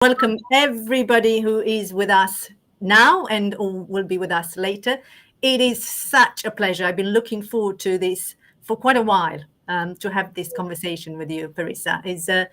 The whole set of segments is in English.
Welcome everybody who is with us now and or will be with us later. It is such a pleasure. I've been looking forward to this for quite a while, to have this conversation with you, Parissa.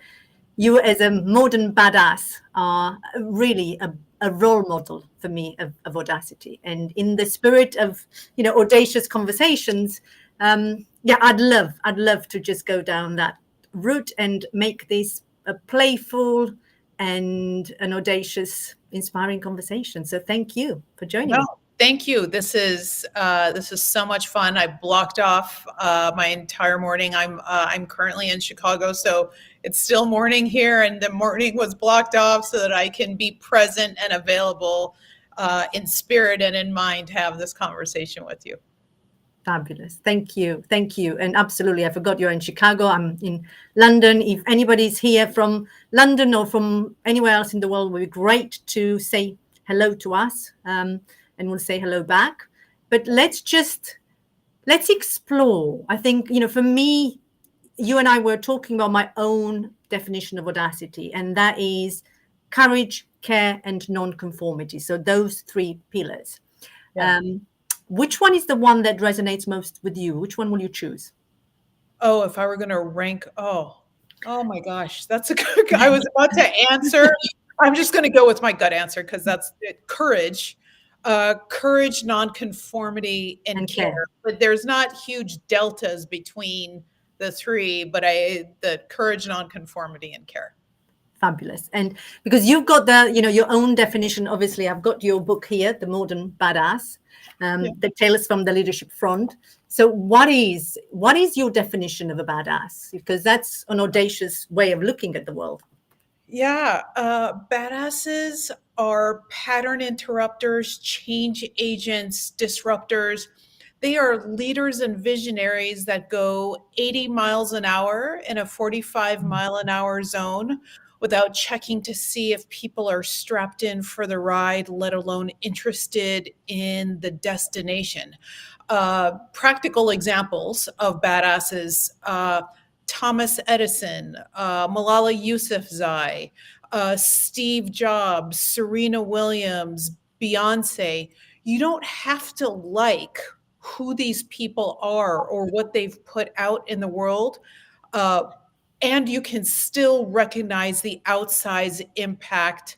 You as a modern badass are really a role model for me of Audacity. And in the spirit of, Audacious Conversations, I'd love to just go down that route and make this a playful and an audacious, inspiring conversation. So thank you for joining me. Thank you. This is so much fun. I blocked off my entire morning. I'm currently in Chicago, so it's still morning here, and the morning was blocked off so that I can be present and available in spirit and in mind to have this conversation with you. Fabulous. Thank you. And absolutely, I forgot you're in Chicago. I'm in London. If anybody's here from London or from anywhere else in the world, it would be great to say hello to us, and we'll say hello back. But let's explore. I think, for me, you and I were talking about my own definition of audacity, and that is courage, care, and non-conformity. So those three pillars. Yeah. Which one is the one that resonates most with you? Which one will you choose? Oh, if I were going to rank, oh my gosh, that's a good. I was about to answer. I'm just going to go with my gut answer because that's it. Courage, non-conformity, and care. But there's not huge deltas between the three. But the courage, non-conformity, and care. Fabulous. And because you've got your own definition, obviously I've got your book here, The Modern Badass, that Tales from the Leadership Front. So what is your definition of a badass? Because that's an audacious way of looking at the world. Yeah. Badasses are pattern interrupters, change agents, disruptors. They are leaders and visionaries that go 80 miles an hour in a 45 mile an hour zone without checking to see if people are strapped in for the ride, let alone interested in the destination. Practical examples of badasses, Thomas Edison, Malala Yousafzai, Steve Jobs, Serena Williams, Beyonce. You don't have to like who these people are or what they've put out in the world. And you can still recognize the outsized impact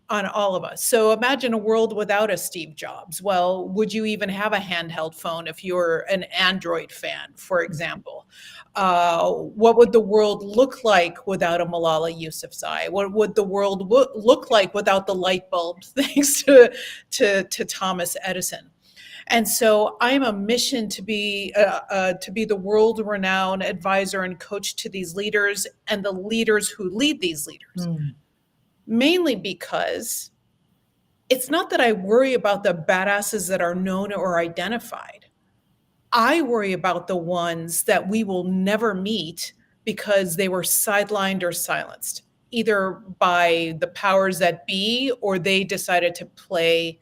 on all of us. So imagine a world without a Steve Jobs. Well, would you even have a handheld phone if you're an Android fan, for example? What would the world look like without a Malala Yousafzai? What would the world look like without the light bulbs, thanks to Thomas Edison? And so I'm a mission to be the world-renowned advisor and coach to these leaders and the leaders who lead these leaders. Mainly because it's not that I worry about the badasses that are known or identified. I worry about the ones that we will never meet because they were sidelined or silenced, either by the powers that be or they decided to play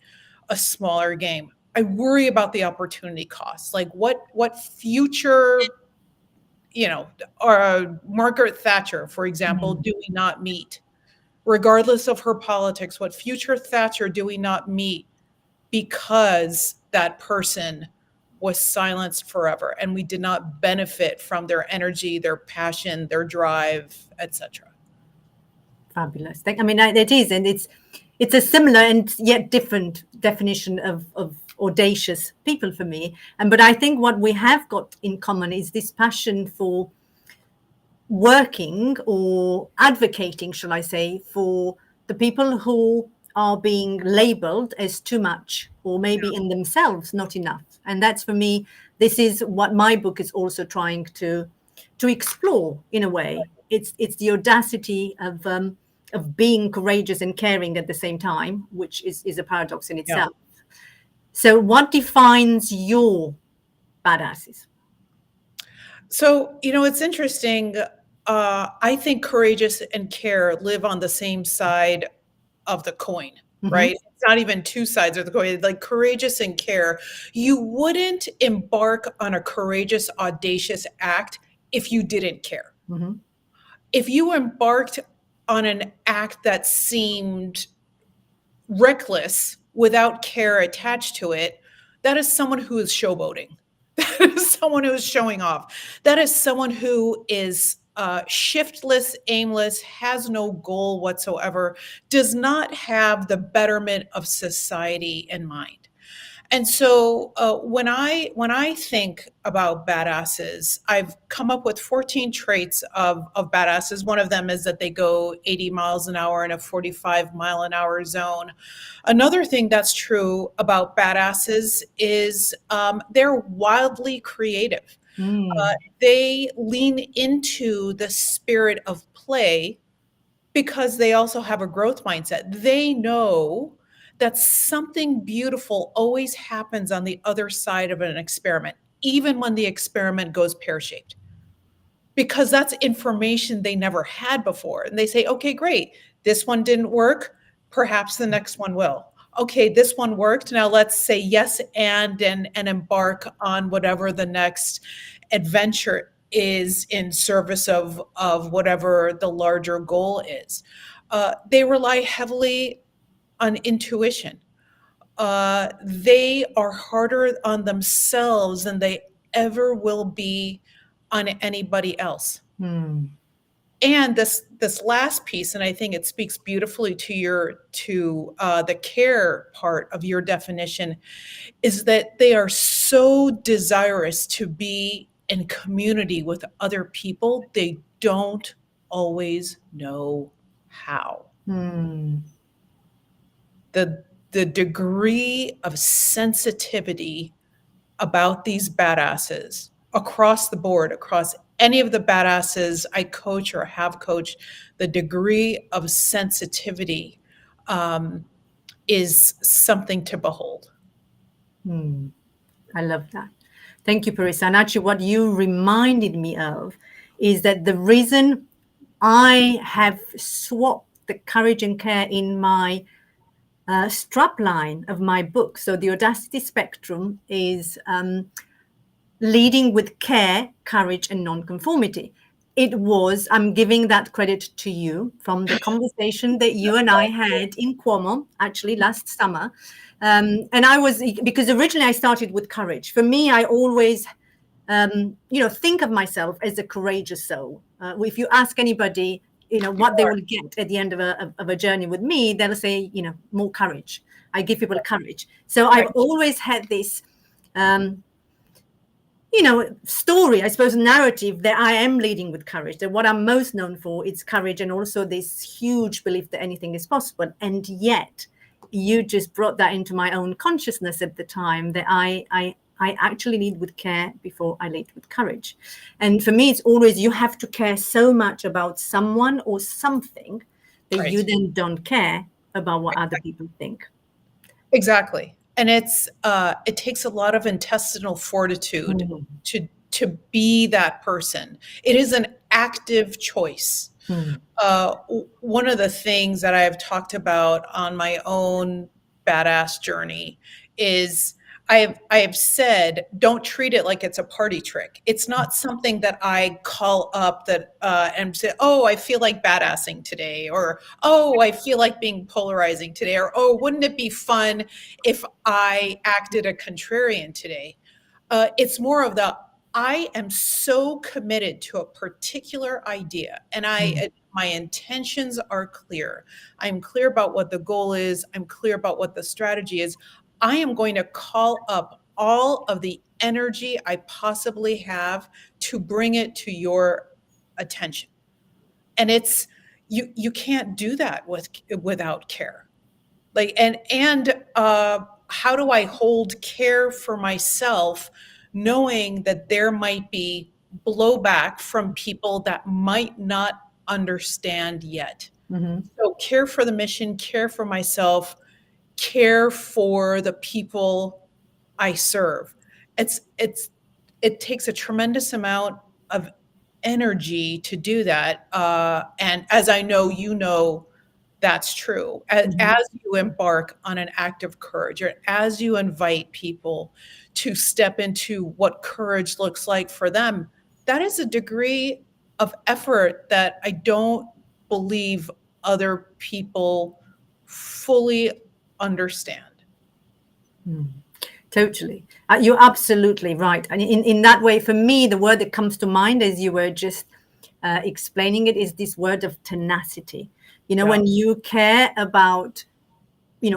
a smaller game. I worry about the opportunity costs. Like what future, or Margaret Thatcher, for example, do we not meet? Regardless of her politics, what future Thatcher do we not meet because that person was silenced forever and we did not benefit from their energy, their passion, their drive, etc. Fabulous. I mean, it is, and it's a similar and yet different definition of audacious people for me. But I think what we have got in common is this passion for working or advocating, shall I say, for the people who are being labeled as too much or maybe in themselves not enough. And that's, for me, this is what my book is also trying to explore in a way. It's the audacity of being courageous and caring at the same time, which is a paradox in itself. So what defines your badasses? So, it's interesting. I think courageous and care live on the same side of the coin, right? It's not even two sides of the coin. Like courageous and care. You wouldn't embark on a courageous, audacious act if you didn't care. If you embarked on an act that seemed reckless without care attached to it, that is someone who is showboating. That is someone who is showing off. That is someone who is shiftless, aimless, has no goal whatsoever, does not have the betterment of society in mind. And so when I think about badasses, I've come up with 14 traits of badasses. One of them is that they go 80 miles an hour in a 45-mile-an-hour zone. Another thing that's true about badasses is they're wildly creative. They lean into the spirit of play because they also have a growth mindset. They know that something beautiful always happens on the other side of an experiment, even when the experiment goes pear-shaped, because that's information they never had before. And they say, okay, great, this one didn't work, perhaps the next one will. Okay, this one worked, now let's say yes and embark on whatever the next adventure is in service of whatever the larger goal is. They rely heavily on intuition. They are harder on themselves than they ever will be on anybody else. And this last piece, and I think it speaks beautifully to the care part of your definition, is that they are so desirous to be in community with other people. They don't always know how. The degree of sensitivity about these badasses across the board, across any of the badasses I coach or have coached, the degree of sensitivity is something to behold. I love that. Thank you, Parissa. And actually, what you reminded me of is that the reason I have swapped the courage and care in my strap line of my book. So the Audacity Spectrum is leading with care, courage, and non-conformity. I'm giving that credit to you from the conversation that you and I had in Cuomo, actually last summer. And because originally I started with courage. For me, I always, think of myself as a courageous soul. If you ask anybody, what they will get at the end of a journey with me, they'll say, more courage. I give people courage. So I've always had this, story, I suppose, narrative that I am leading with courage, that what I'm most known for is courage, and also this huge belief that anything is possible. And yet you just brought that into my own consciousness at the time, that I actually lead with care before I lead with courage. And for me, it's always, you have to care so much about someone or something that you then don't care about what other people think. Exactly. And it takes a lot of intestinal fortitude to be that person. It is an active choice. One of the things that I've talked about on my own badass journey is I have said, don't treat it like it's a party trick. It's not something that I call up and say, oh, I feel like badassing today, or, oh, I feel like being polarizing today, or, oh, wouldn't it be fun if I acted a contrarian today? It's more of I am so committed to a particular idea, and my intentions are clear. I'm clear about what the goal is. I'm clear about what the strategy is. I am going to call up all of the energy I possibly have to bring it to your attention. And it's you can't do that without care. How do I hold care for myself, knowing that there might be blowback from people that might not understand yet? So care for the mission, care for myself, care for the people I serve. It takes a tremendous amount of energy to do that. And as I know, that's true. As you embark on an act of courage, or as you invite people to step into what courage looks like for them, that is a degree of effort that I don't believe other people fully understand. Totally. You're absolutely right. And in that way, for me, the word that comes to mind as you were just explaining it is this word of tenacity. Yeah. When you care about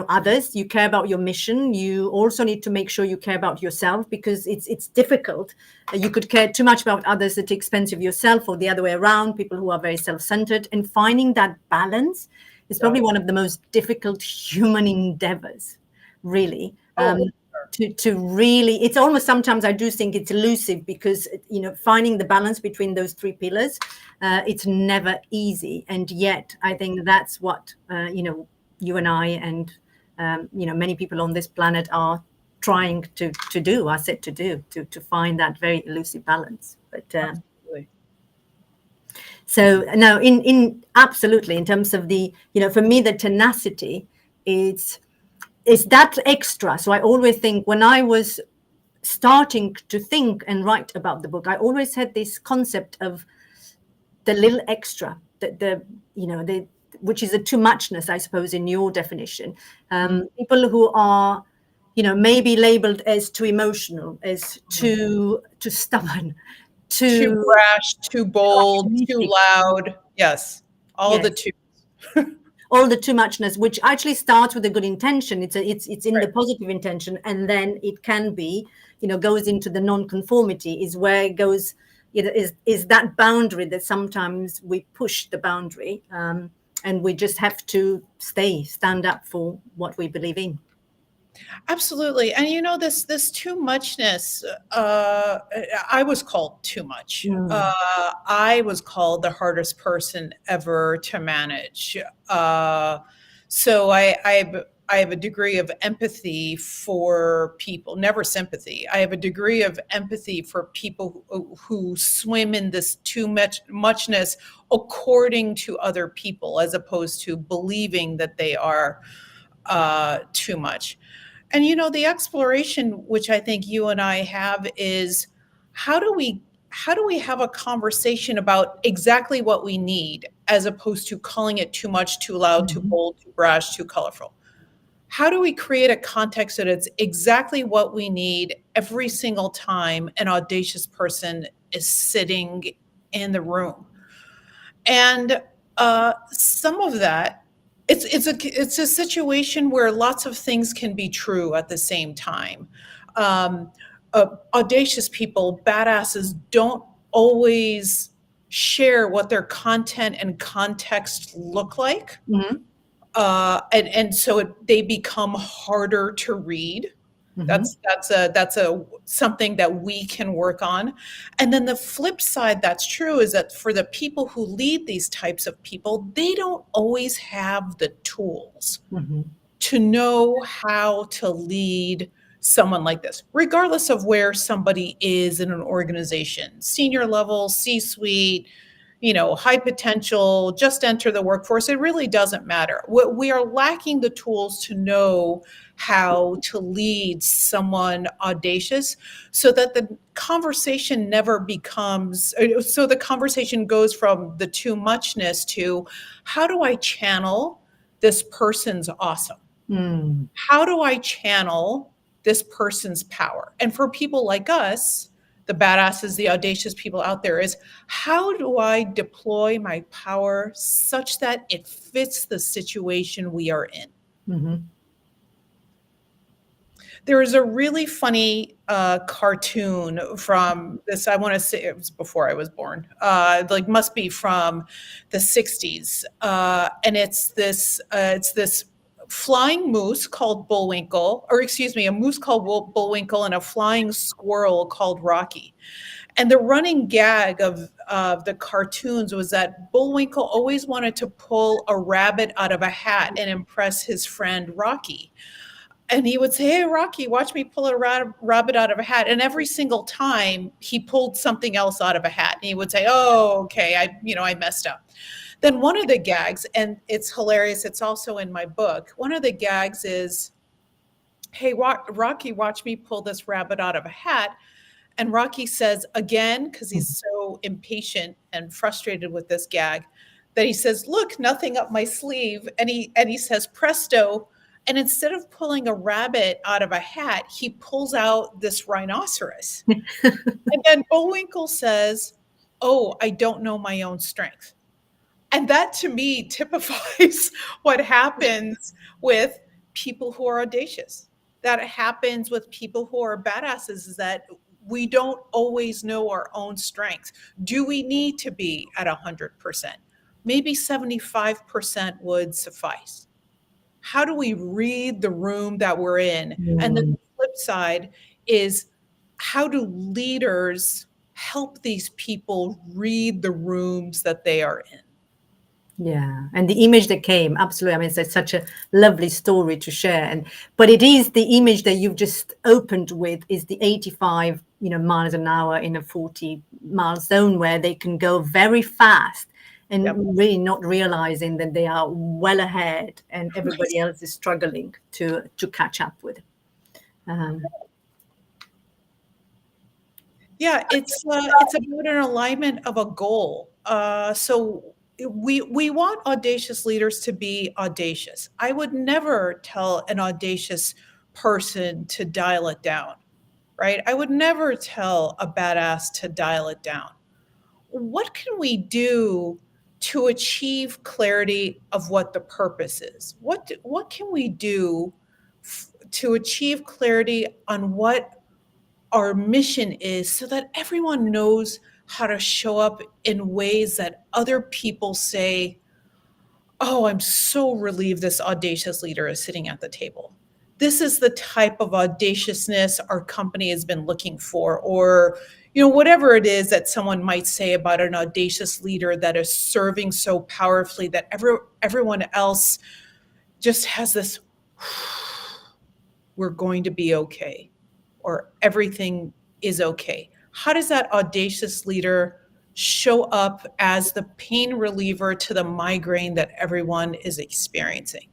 others, you care about your mission, you also need to make sure you care about yourself, because it's difficult. You could care too much about others at the expense of yourself, or the other way around, people who are very self-centered. And finding that balance is probably one of the most difficult human endeavors, really. To really, it's almost, sometimes I do think it's elusive, because finding the balance between those three pillars, it's never easy. And yet I think that's what you and I and many people on this planet are trying to do, are set to do, to find that very elusive balance. But so no, in absolutely, in terms of the for me, the tenacity is that extra. So I always think, when I was starting to think and write about the book, I always had this concept of the little extra, the which is a too muchness, I suppose, in your definition. People who are, maybe labeled as too emotional, as too stubborn, too brash, too bold, too loud. Yes, all the two. All the too muchness, which actually starts with a good intention. It's in the positive intention, and then it can be, goes into the non-conformity, is where it goes. Is that boundary that sometimes we push the boundary, and we just have to stand up for what we believe in. Absolutely. And this too muchness, I was called too much. I was called the hardest person ever to manage. So I have a degree of empathy for people, never sympathy. I have a degree of empathy for people who swim in this too muchness according to other people, as opposed to believing that they are too much. And the exploration, which I think you and I have, is how do we have a conversation about exactly what we need, as opposed to calling it too much, too loud, too bold, too brash, too colorful? How do we create a context that it's exactly what we need every single time an audacious person is sitting in the room? And some of that, it's a situation where lots of things can be true at the same time. Audacious people, badasses, don't always share what their content and context look like. And so they become harder to read. That's a something that we can work on. And then the flip side that's true is that for the people who lead these types of people, they don't always have the tools to know how to lead someone like this, regardless of where somebody is in an organization, senior level, C-suite, high potential, just enter the workforce. It really doesn't matter. We are lacking the tools to know how to lead someone audacious, so that the conversation never becomes, so the conversation goes from the too muchness to, how do I channel this person's awesome? How do I channel this person's power? And for people like us, the badasses, the audacious people out there, is how do I deploy my power such that it fits the situation we are in? There is a really funny cartoon from this, I want to say it was before I was born, must be from the 60s. And it's this flying moose called Bullwinkle, or excuse me, a moose called Bullwinkle and a flying squirrel called Rocky. And the running gag of the cartoons was that Bullwinkle always wanted to pull a rabbit out of a hat and impress his friend Rocky. And he would say, "Hey, Rocky, watch me pull a rabbit out of a hat." And every single time he pulled something else out of a hat. And he would say, "Oh, okay, I messed up." Then one of the gags, and it's hilarious, it's also in my book, one of the gags is, "Hey, Rocky, watch me pull this rabbit out of a hat." And Rocky says again, because he's so impatient and frustrated with this gag, that he says, look, nothing up my sleeve. And he says, presto. And instead of pulling a rabbit out of a hat, he pulls out this rhinoceros. And then Bullwinkle says, oh, I don't know my own strength. And that to me typifies what happens with people who are audacious. That happens with people who are badasses, is that we don't always know our own strengths. Do we need to be at 100%? Maybe 75% would suffice. How do we read the room that we're in? And then the flip side is, how do leaders help these people read the rooms that they are in? Yeah, and the image that came, absolutely. I mean, it's such a lovely story to share. But it is the image that you've just opened with is the 85, miles an hour in a 40-mile zone, where they can go very fast and really not realizing that they are well ahead and everybody else is struggling to catch up with. Yeah, it's about an alignment of a goal. So we want audacious leaders to be audacious. I would never tell an audacious person to dial it down, right? I would never tell a badass to dial it down. What can we do to achieve clarity of what the purpose is? What can we do to achieve clarity on what our mission is, so that everyone knows how to show up in ways that other people say, oh, I'm so relieved this audacious leader is sitting at the table. This is the type of audaciousness our company has been looking for, or whatever it is that someone might say about an audacious leader that is serving so powerfully that everyone else just has this, we're going to be okay, or everything is okay. How does that audacious leader show up as the pain reliever to the migraine that everyone is experiencing?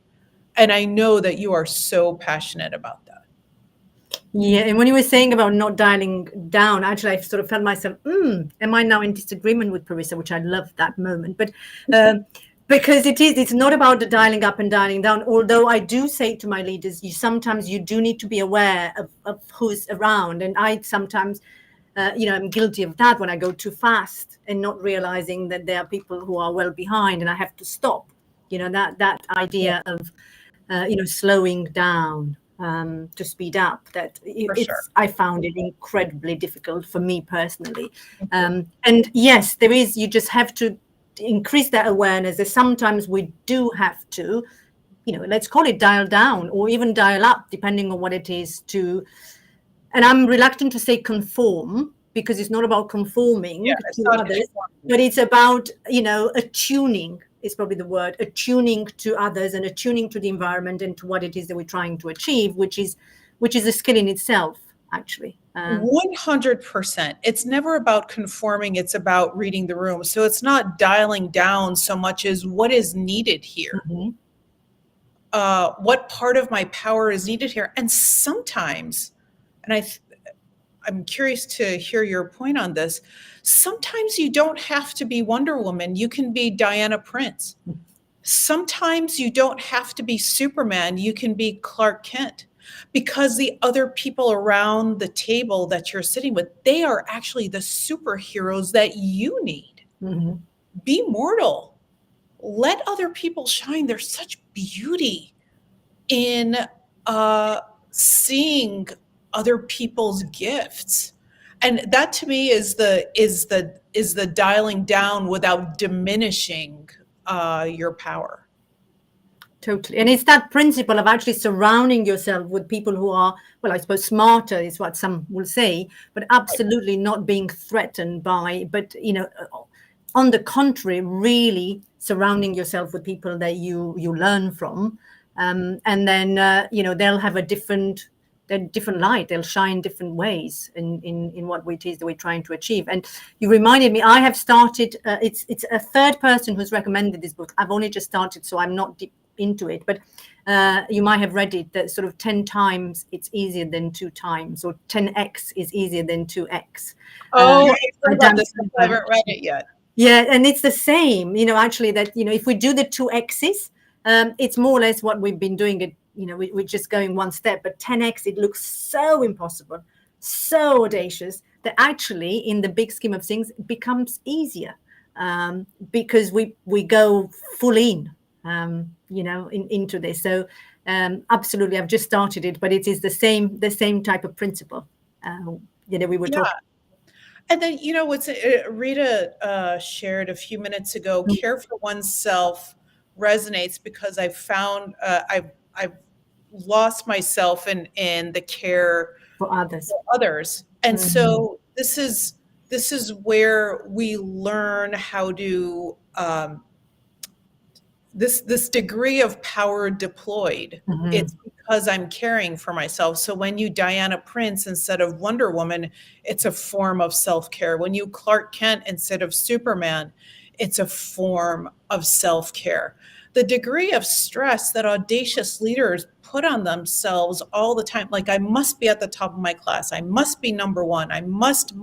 And I know that you are so passionate about that. Yeah, and when you were saying about not dialing down, actually, I sort of felt myself, am I now in disagreement with Parissa, which I love that moment. But because it's not about the dialing up and dialing down, although I do say to my leaders, sometimes you do need to be aware of who's around. And I sometimes, I'm guilty of that when I go too fast and not realizing that there are people who are well behind and I have to stop, that idea of, slowing down. To speed up, I found it incredibly difficult for me personally. And yes, there is, you just have to increase that awareness that sometimes we do have to, let's call it dial down or even dial up, depending on what it is and I'm reluctant to say conform, because it's not about conforming to others, but it's about, attuning is probably the word, attuning to others and attuning to the environment and to what it is that we're trying to achieve, which is a skill in itself, actually. 100%. It's never about conforming. It's about reading the room. So it's not dialing down so much as what is needed here. What part of my power is needed here? And sometimes, and I'm curious to hear your point on this. Sometimes you don't have to be Wonder Woman. You can be Diana Prince. Sometimes you don't have to be Superman. You can be Clark Kent, because the other people around the table that you're sitting with, they are actually the superheroes that you need. Be mortal. Let other people shine. There's such beauty in seeing other people's gifts, and that to me is the dialing down without diminishing your power. Totally. And it's that principle of actually surrounding yourself with people who are, well, I suppose smarter is what some will say, but absolutely not being threatened by, but on the contrary, really surrounding yourself with people that you learn from, and then they'll have a different light. They'll shine different ways in what it is that we're trying to achieve. And you reminded me, I have started. It's a third person who's recommended this book. I've only just started, so I'm not deep into it. But you might have read it, that sort of 10 times it's easier than 2 times, or 10x is easier than 2x. I haven't read it yet. Yeah, and it's the same, actually, that, if we do the two X's, it's more or less what we've been doing. It, we're just going one step, but 10X, it looks so impossible, so audacious, that actually in the big scheme of things, it becomes easier, because we go full in, into this. So absolutely, I've just started it, but it is the same type of principle. We were Yeah. talking. And then, what's Rita shared a few minutes ago, care for oneself resonates because I've found I've lost myself in the care For others. for others. And so this is where we learn how to this degree of power deployed. It's because I'm caring for myself. So when you Diana Prince instead of Wonder Woman, it's a form of self-care. When you Clark Kent instead of Superman, it's a form of self-care. The degree of stress that audacious leaders put on themselves all the time, like I must be at the top of my class, I must be number one, I must.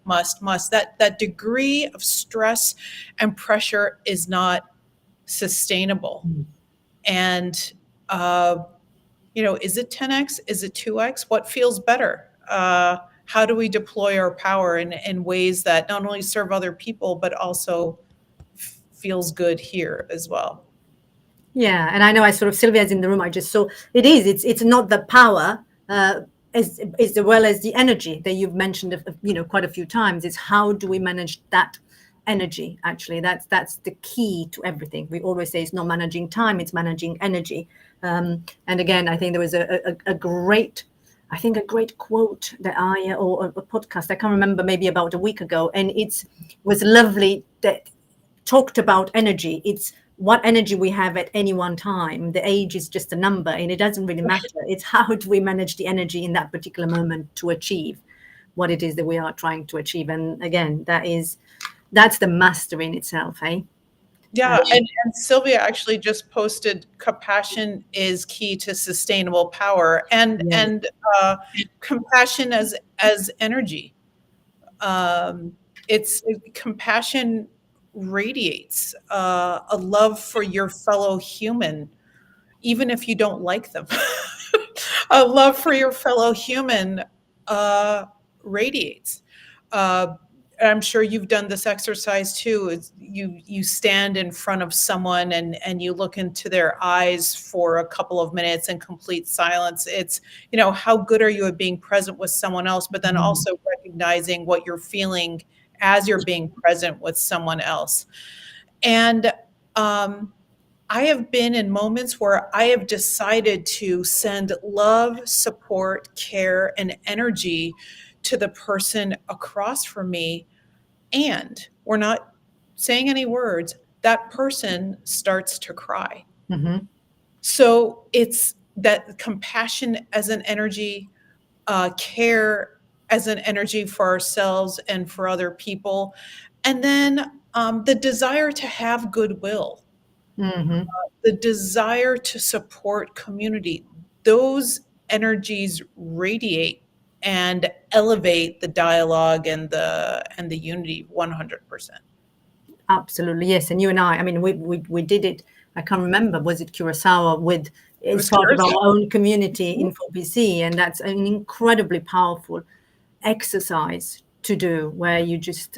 That degree of stress and pressure is not sustainable. And is it 10x, is it 2x, what feels better? How do we deploy our power in ways that not only serve other people but also feels good here as well? Yeah, and I know, I sort of, Sylvia's in the room, I just saw it's not the power, as well as the energy that you've mentioned, quite a few times. It's how do we manage that energy? Actually, that's the key to everything. We always say it's not managing time, it's managing energy. And again, I think there was a great quote that or a podcast, I can't remember, maybe about a week ago, and it was lovely, that talked about energy. It's what energy we have at any one time. The age is just a number, and it doesn't really matter. It's how do we manage the energy in that particular moment to achieve what it is that we are trying to achieve. And again, that's the mastery in itself, eh? Yeah, and Sylvia actually just posted compassion is key to sustainable power, and compassion as energy. It's compassion radiates a love for your fellow human, even if you don't like them. A love for your fellow human radiates. I'm sure you've done this exercise too. Is you stand in front of someone and you look into their eyes for a couple of minutes in complete silence. It's, how good are you at being present with someone else, but then also recognizing what you're feeling as you're being present with someone else. And I have been in moments where I have decided to send love, support, care, and energy to the person across from me, and we're not saying any words, that person starts to cry. So it's that compassion as an energy, care as an energy for ourselves and for other people, and then the desire to have goodwill, the desire to support community. Those energies radiate and elevate the dialogue and the unity 100%. Absolutely, yes. And you and I mean, we did it. I can't remember, was it Kurosawa, with it's part of our own community in 4PC, and that's an incredibly powerful exercise to do, where you just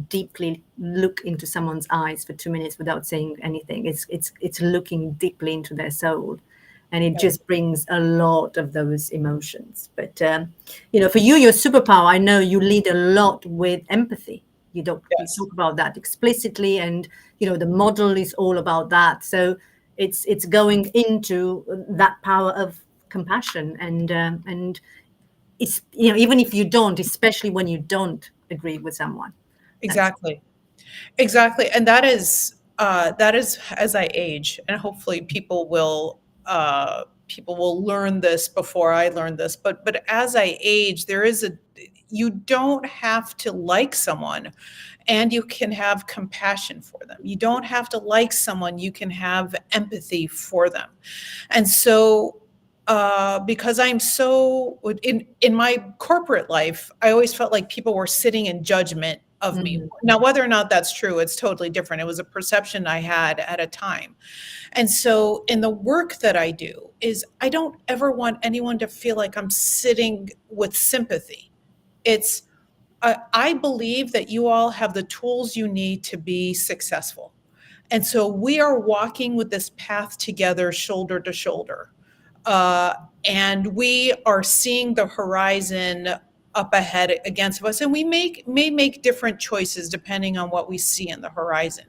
deeply look into someone's eyes for 2 minutes without saying anything. It's looking deeply into their soul, and it just brings a lot of those emotions. But for you, your superpower, I know you lead a lot with empathy. You talk about that explicitly, and the model is all about that. So it's going into that power of compassion, and it's even if you don't, especially when you don't agree with someone. Exactly, and that is as I age, and hopefully people will learn this before I learn this. But as I age, you don't have to like someone, and you can have compassion for them. You don't have to like someone, you can have empathy for them. And so because I'm so in my corporate life, I always felt like people were sitting in judgment of me. Now, whether or not that's true, it's totally different. It was a perception I had at a time. And so in the work that I do is I don't ever want anyone to feel like I'm sitting with sympathy. It's, I believe that you all have the tools you need to be successful. And so we are walking with this path together, shoulder to shoulder. And we are seeing the horizon up ahead against us. And we may make different choices depending on what we see in the horizon.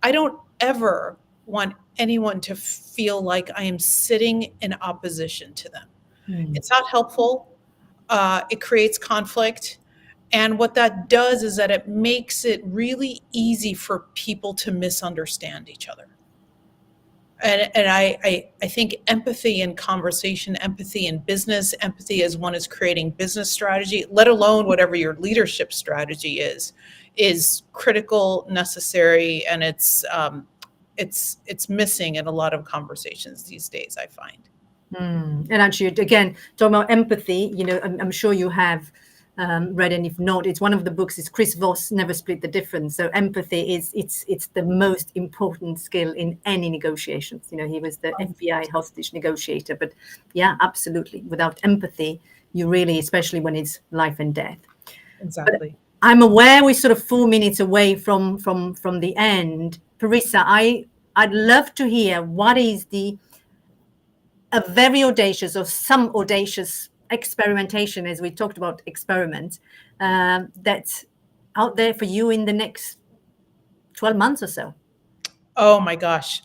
I don't ever want anyone to feel like I am sitting in opposition to them. It's not helpful. It creates conflict. And what that does is that it makes it really easy for people to misunderstand each other. And I think empathy in conversation, empathy in business, empathy as one is creating business strategy, let alone whatever your leadership strategy is critical, necessary, and it's missing in a lot of conversations these days, I find. And actually, again, talking about empathy, I'm sure you have read, and if not, it's one of the books. It's Chris Voss, Never Split the Difference. So empathy it's the most important skill in any negotiations. He was the FBI hostage negotiator, but yeah, absolutely. Without empathy, you really, especially when it's life and death. Exactly. But I'm aware we're sort of 4 minutes away from the end. Parissa, I'd love to hear what is a very audacious or some audacious experimentation, as we talked about experiments, that's out there for you in the next 12 months or so. Oh my gosh.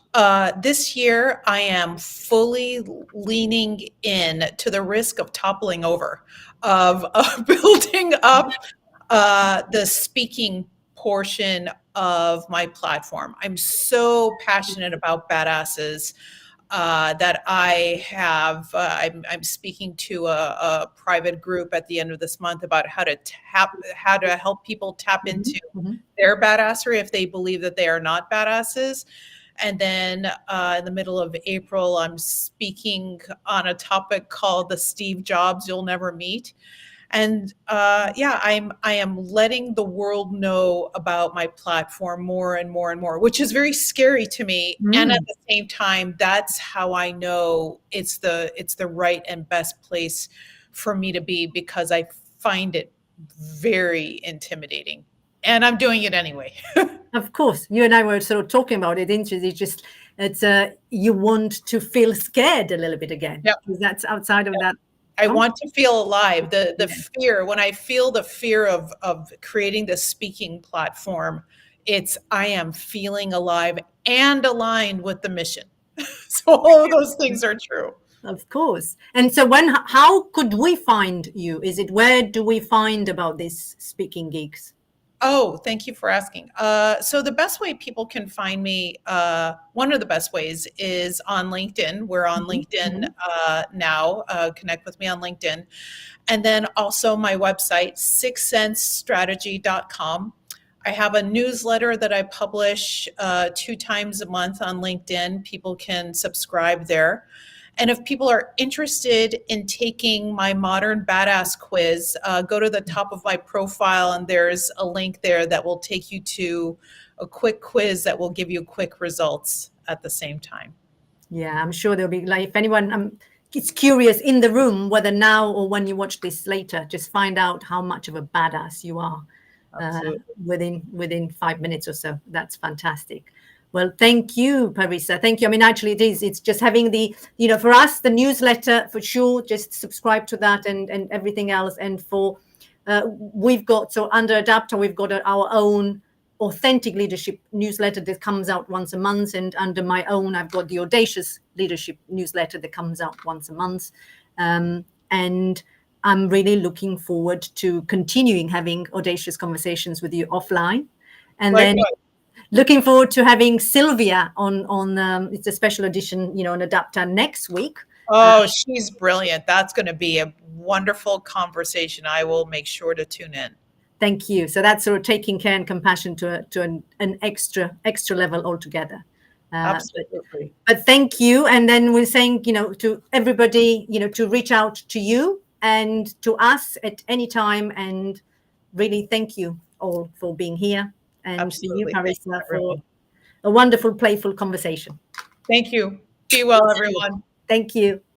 This year I am fully leaning in to the risk of toppling over, of building up the speaking portion of my platform. I'm so passionate about badasses that I have. I'm speaking to a private group at the end of this month about how to help people tap into their badassery if they believe that they are not badasses. And then in the middle of April, I'm speaking on a topic called the Steve Jobs You'll Never Meet. And I am letting the world know about my platform more and more and more, which is very scary to me. And at the same time, that's how I know it's the right and best place for me to be, because I find it very intimidating. And I'm doing it anyway. Of course, you and I were sort of talking about it. It's you want to feel scared a little bit again. Yep. Because that's outside of that. I want to feel alive. The fear, when I feel the fear of creating this speaking platform, I am feeling alive and aligned with the mission. So all of those things are true. Of course. And so how could we find you? Where do we find about these speaking gigs? Oh, thank you for asking. So the best way people can find me, one of the best ways is on LinkedIn. We're on LinkedIn now. Connect with me on LinkedIn. And then also my website, sixthsensestrategy.com. I have a newsletter that I publish 2 times a month on LinkedIn. People can subscribe there. And if people are interested in taking my Modern Badass quiz, go to the top of my profile and there's a link there that will take you to a quick quiz that will give you quick results at the same time. Yeah, I'm sure there'll be, like, if anyone is curious in the room, whether now or when you watch this later, just find out how much of a badass you are within 5 minutes or so. That's fantastic. Well, thank you, Parissa. Thank you. I mean, actually, it's just having for us, the newsletter, for sure, just subscribe to that and everything else. And we've got, so under Adaptaa, we've got our own authentic leadership newsletter that comes out once a month. And under my own, I've got the Audacious Leadership newsletter that comes out once a month. And I'm really looking forward to continuing having audacious conversations with you offline. And then looking forward to having Sylvia on it's a special edition, on Adaptaa next week. Oh, she's brilliant. That's going to be a wonderful conversation. I will make sure to tune in. Thank you. So that's sort of taking care and compassion to an extra level altogether. Absolutely. But thank you. And then we're saying, to everybody, to reach out to you and to us at any time. And really, thank you all for being here, and Absolutely. to you, Thank you, Parissa, for everyone. a wonderful, playful conversation. Thank you. Be well, everyone. Thank you.